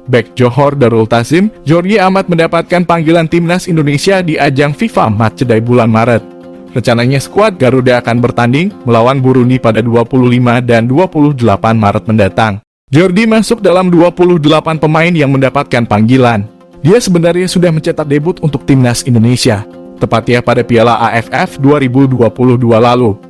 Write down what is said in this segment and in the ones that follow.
Bek Johor Darul Tazim, Jordi Amat mendapatkan panggilan timnas Indonesia di ajang FIFA Matchday bulan Maret. Rencananya skuad Garuda akan bertanding melawan Burundi pada 25 dan 28 Maret mendatang. Jordi masuk dalam 28 pemain yang mendapatkan panggilan. Dia sebenarnya sudah mencetak debut untuk timnas Indonesia, tepatnya pada Piala AFF 2022 lalu.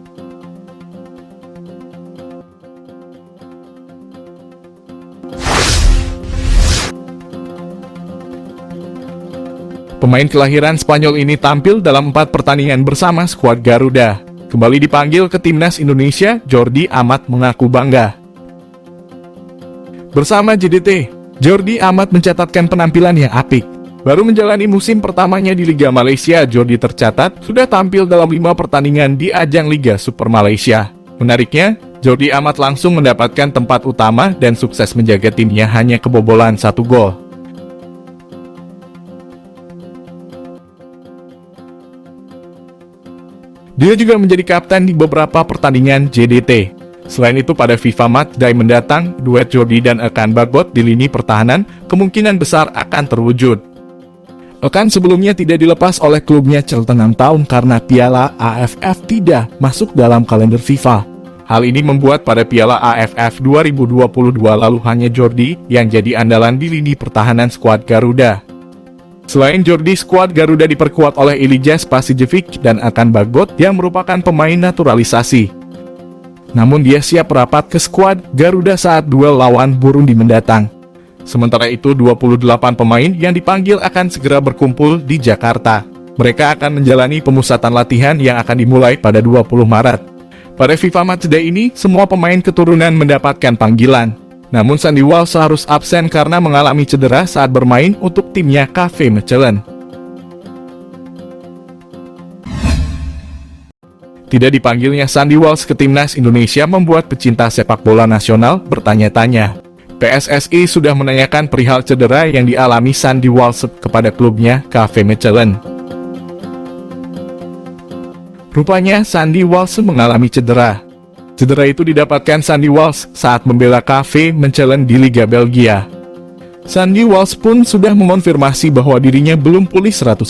Pemain kelahiran Spanyol ini tampil dalam 4 pertandingan bersama skuad Garuda. Kembali dipanggil ke timnas Indonesia, Jordi Amat mengaku bangga. Bersama JDT, Jordi Amat mencatatkan penampilan yang apik. Baru menjalani musim pertamanya di Liga Malaysia, Jordi tercatat sudah tampil dalam 5 pertandingan di ajang Liga Super Malaysia. Menariknya, Jordi Amat langsung mendapatkan tempat utama dan sukses menjaga timnya hanya kebobolan 1 gol. Dia juga menjadi kapten di beberapa pertandingan JDT. Selain itu, pada FIFA Matchday mendatang, duet Jordi dan Ekan Bagot di lini pertahanan kemungkinan besar akan terwujud. Ekan sebelumnya tidak dilepas oleh klubnya selama 6 tahun karena Piala AFF tidak masuk dalam kalender FIFA. Hal ini membuat pada Piala AFF 2022 lalu hanya Jordi yang jadi andalan di lini pertahanan skuad Garuda. Selain Jordi, skuad Garuda diperkuat oleh Ilija Spasijevic dan Ekan Bagot yang merupakan pemain naturalisasi. Namun dia siap merapat ke skuad Garuda saat duel lawan Burundi mendatang. Sementara itu, 28 pemain yang dipanggil akan segera berkumpul di Jakarta. Mereka akan menjalani pemusatan latihan yang akan dimulai pada 20 Maret. Pada FIFA Matchday ini, semua pemain keturunan mendapatkan panggilan. Namun Sandy Walsh harus absen karena mengalami cedera saat bermain untuk timnya KV Mechelen. Tidak dipanggilnya Sandy Walsh ke timnas Indonesia membuat pecinta sepak bola nasional bertanya-tanya. PSSI sudah menanyakan perihal cedera yang dialami Sandy Walsh kepada klubnya KV Mechelen. Rupanya Sandy Walsh mengalami cedera. Cedera itu didapatkan Sandy Walsh saat membela KV Mechelen di Liga Belgia. Sandy Walsh pun sudah mengonfirmasi bahwa dirinya belum pulih 100%.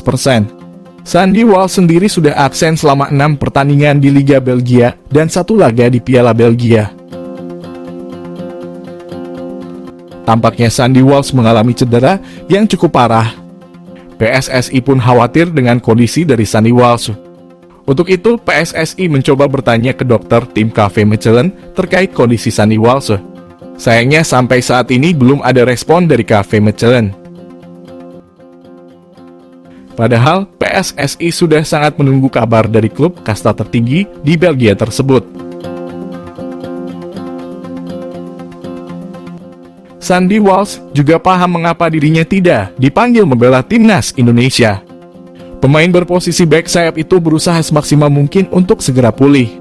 Sandy Walsh sendiri sudah absen selama 6 pertandingan di Liga Belgia dan 1 laga di Piala Belgia. Tampaknya Sandy Walsh mengalami cedera yang cukup parah. PSSI pun khawatir dengan kondisi dari Sandy Walsh. Untuk itu, PSSI mencoba bertanya ke dokter tim KV Mechelen terkait kondisi Sandy Walsh. Sayangnya sampai saat ini belum ada respon dari KV Mechelen. Padahal, PSSI sudah sangat menunggu kabar dari klub kasta tertinggi di Belgia tersebut. Sandy Walsh juga paham mengapa dirinya tidak dipanggil membela timnas Indonesia. Pemain berposisi back sayap itu berusaha semaksimal mungkin untuk segera pulih.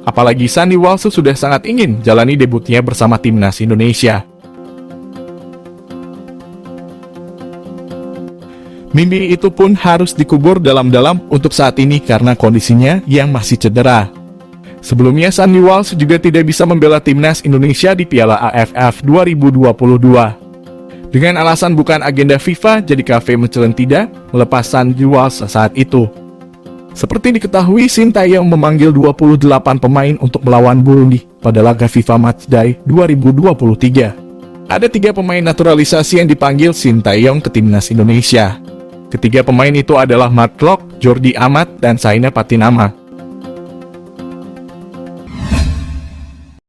Apalagi Sandy Walsh sudah sangat ingin jalani debutnya bersama timnas Indonesia. Mimpi itu pun harus dikubur dalam-dalam untuk saat ini karena kondisinya yang masih cedera. Sebelumnya Sandy Walsh juga tidak bisa membela timnas Indonesia di Piala AFF 2022. Dengan alasan bukan agenda FIFA, jadi KV Mechelen tidak melepas Sandy Walsh saat itu. Seperti diketahui, Sintayong memanggil 28 pemain untuk melawan Burundi pada laga FIFA Matchday 2023. Ada 3 pemain naturalisasi yang dipanggil Sintayong ke timnas Indonesia. Ketiga pemain itu adalah Mark Klok, Jordi Amat, dan Saina Patinama.